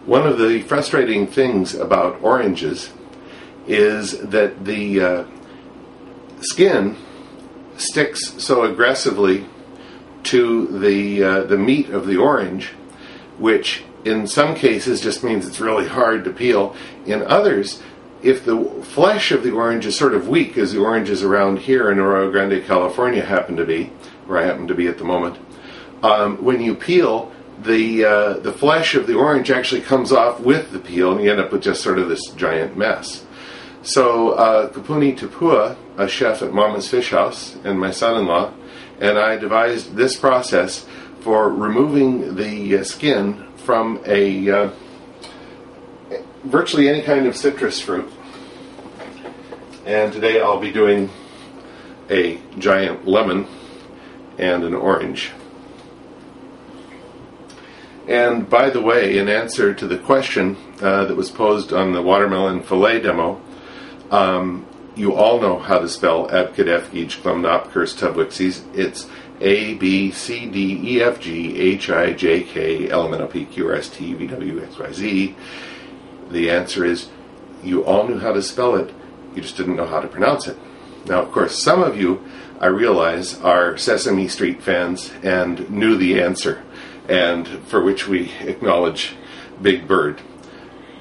One of the frustrating things about oranges is that the skin sticks so aggressively to the meat of the orange, which in some cases just means it's really hard to peel. In others, if the flesh of the orange is sort of weak, as the oranges around here in Arroyo Grande, California happen to be, where I happen to be at the moment, when you peel, the flesh of the orange actually comes off with the peel, and you end up with just sort of this giant mess. So Kapuni Tapua, a chef at Mama's Fish House, and my son-in-law, and I devised this process for removing the skin from virtually any kind of citrus fruit. And today I'll be doing a giant lemon and an orange. And by the way, in answer to the question that was posed on the watermelon fillet demo, you all know how to spell Abkadef Gij Klumnop Kurs Tubwixies. It's A, B, C, D, E, F, G, H, I, J, K, L, M, N, O, P, Q, R, S, T, V, W, X, Y, Z. The answer is, you all knew how to spell it, you just didn't know how to pronounce it. Now, of course, some of you, I realize, are Sesame Street fans and knew the answer, and for which we acknowledge Big Bird.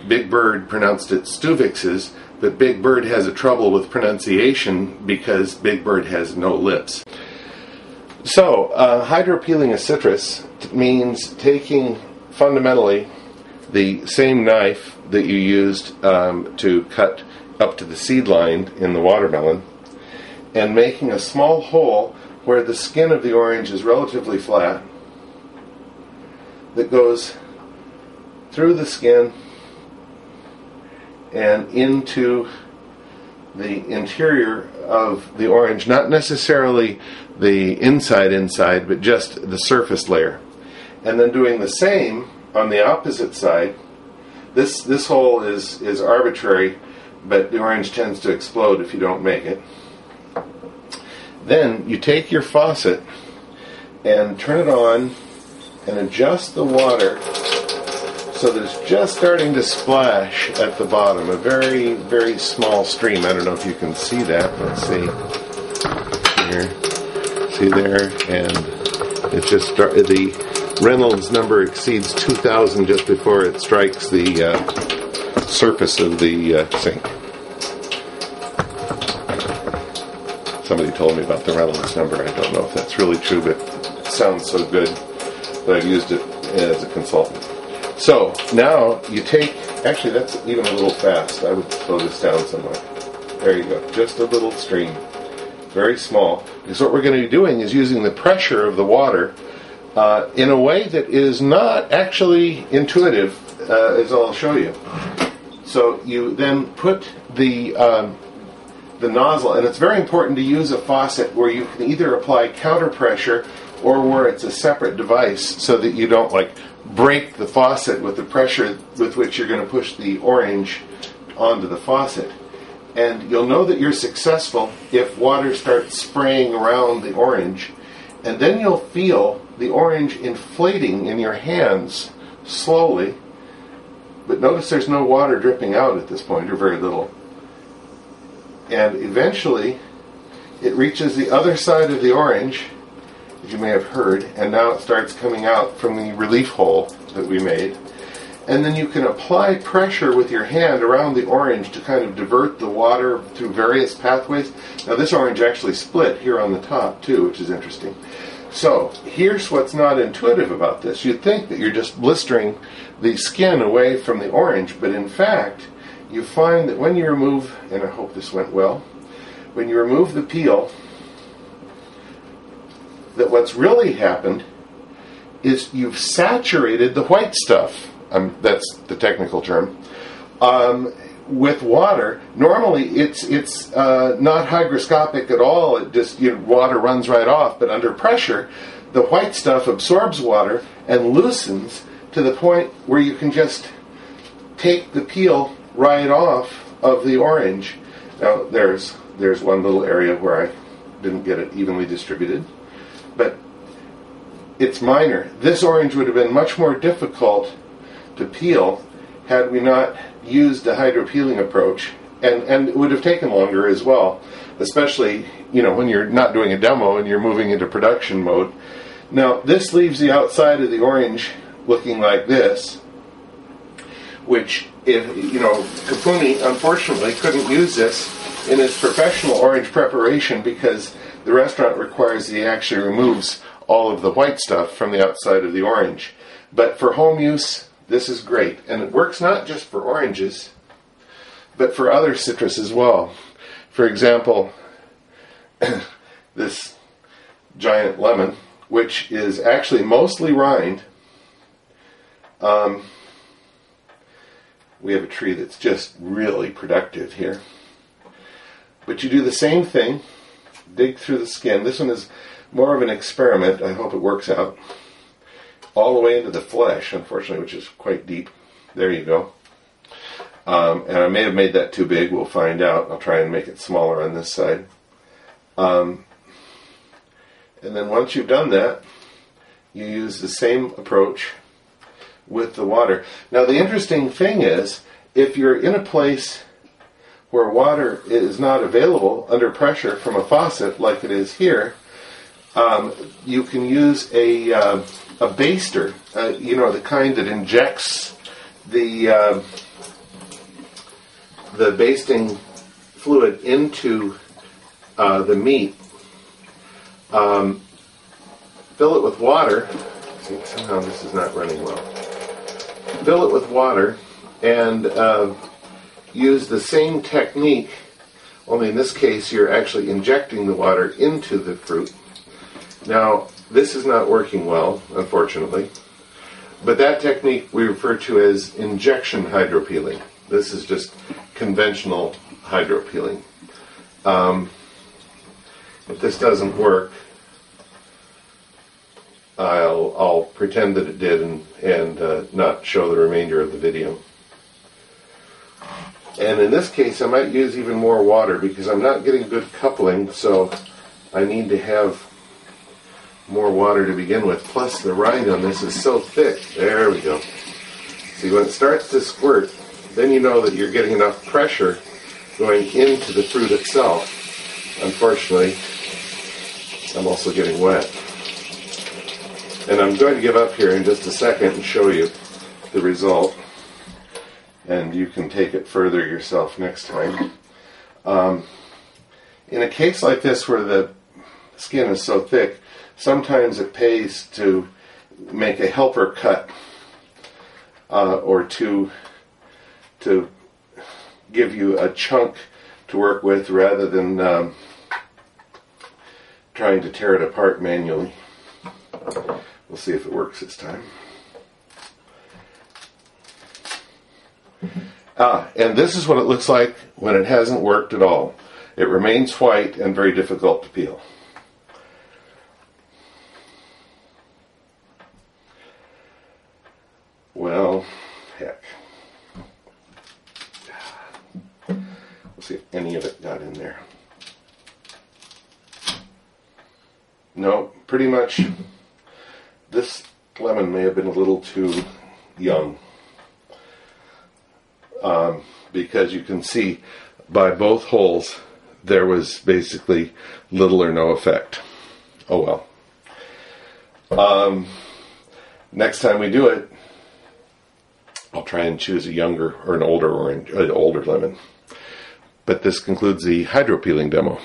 Big Bird pronounced it Stuvixes, but Big Bird has a trouble with pronunciation because Big Bird has no lips. So, hydropeeling a citrus means taking fundamentally the same knife that you used to cut up to the seed line in the watermelon and making a small hole where the skin of the orange is relatively flat that goes through the skin and into the interior of the orange, not necessarily the inside, but just the surface layer. And then doing the same on the opposite side. This hole is arbitrary, but the orange tends to explode if you don't make it. Then you take your faucet and turn it on and adjust the water so that it's just starting to splash at the bottom, a very, very small stream. I don't know if you can see that. Let's see. Here. See there? And it just the Reynolds number exceeds 2,000 just before it strikes the surface of the sink. Somebody told me about the Reynolds number. I don't know if that's really true, but it sounds so good that I've used it as a consultant. So now you take, actually that's even a little fast. I would slow this down somewhat. There you go, just a little stream, very small. Because what we're going to be doing is using the pressure of the water in a way that is not actually intuitive, as I'll show you. So you then put the nozzle, and it's very important to use a faucet where you can either apply counter pressure or where it's a separate device so that you don't break the faucet with the pressure with which you're going to push the orange onto the faucet. And you'll know that you're successful if water starts spraying around the orange, and then you'll feel the orange inflating in your hands slowly. But notice there's no water dripping out at this point, or very little. And eventually it reaches the other side of the orange, as you may have heard, and now it starts coming out from the relief hole that we made. And then you can apply pressure with your hand around the orange to kind of divert the water through various pathways. Now this orange actually split here on the top too, which is interesting. So here's what's not intuitive about this. You'd think that you're just blistering the skin away from the orange, but in fact you find that when you remove, and I hope this went well, when you remove the peel, that what's really happened is you've saturated the white stuff, that's the technical term, with water. Normally it's not hygroscopic at all, it just, water runs right off, but under pressure the white stuff absorbs water and loosens to the point where you can just take the peel right off of the orange. Now there's one little area where I didn't get it evenly distributed, but it's minor. This orange would have been much more difficult to peel had we not used the hydropeeling approach, and it would have taken longer as well, especially, you know, when you're not doing a demo and you're moving into production mode. Now, this leaves the outside of the orange looking like this, which, if you know, Kapuni unfortunately couldn't use this in his professional orange preparation because the restaurant requires that he actually removes all of the white stuff from the outside of the orange. But for home use, this is great. And it works not just for oranges, but for other citrus as well. For example, this giant lemon, which is actually mostly rind. We have a tree that's just really productive here. But you do the same thing, dig through the skin. This one is more of an experiment. I hope it works out. All the way into the flesh, unfortunately, which is quite deep. There you go. And I may have made that too big. We'll find out. I'll try and make it smaller on this side. And then once you've done that, you use the same approach with the water. Now, the interesting thing is, if you're in a place where water is not available under pressure from a faucet like it is here, you can use a baster, you know, the kind that injects the basting fluid into the meat. Fill it with water. See, somehow this is not running well. Fill it with water and use the same technique, only in this case you're actually injecting the water into the fruit. Now, this is not working well, unfortunately, but that technique we refer to as injection hydropeeling. This is just conventional hydropeeling. If this doesn't work, I'll pretend that it did and not show the remainder of the video. And in this case, I might use even more water because I'm not getting good coupling, so I need to have more water to begin with. Plus, the rind on this is so thick. There we go. See, when it starts to squirt, then you know that you're getting enough pressure going into the fruit itself. Unfortunately, I'm also getting wet. And I'm going to give up here in just a second and show you the result. And you can take it further yourself next time. In a case like this where the skin is so thick, sometimes it pays to make a helper cut or to give you a chunk to work with rather than trying to tear it apart manually. We'll see if it works this time. And this is what it looks like when it hasn't worked at all. It remains white and very difficult to peel. Well, heck. We'll see if any of it got in there. No, pretty much this lemon may have been a little too young. Because you can see by both holes there was basically little or no effect. Oh well. Next time we do it, I'll try and choose a younger or an older orange, older lemon. But this concludes the hydropeeling demo.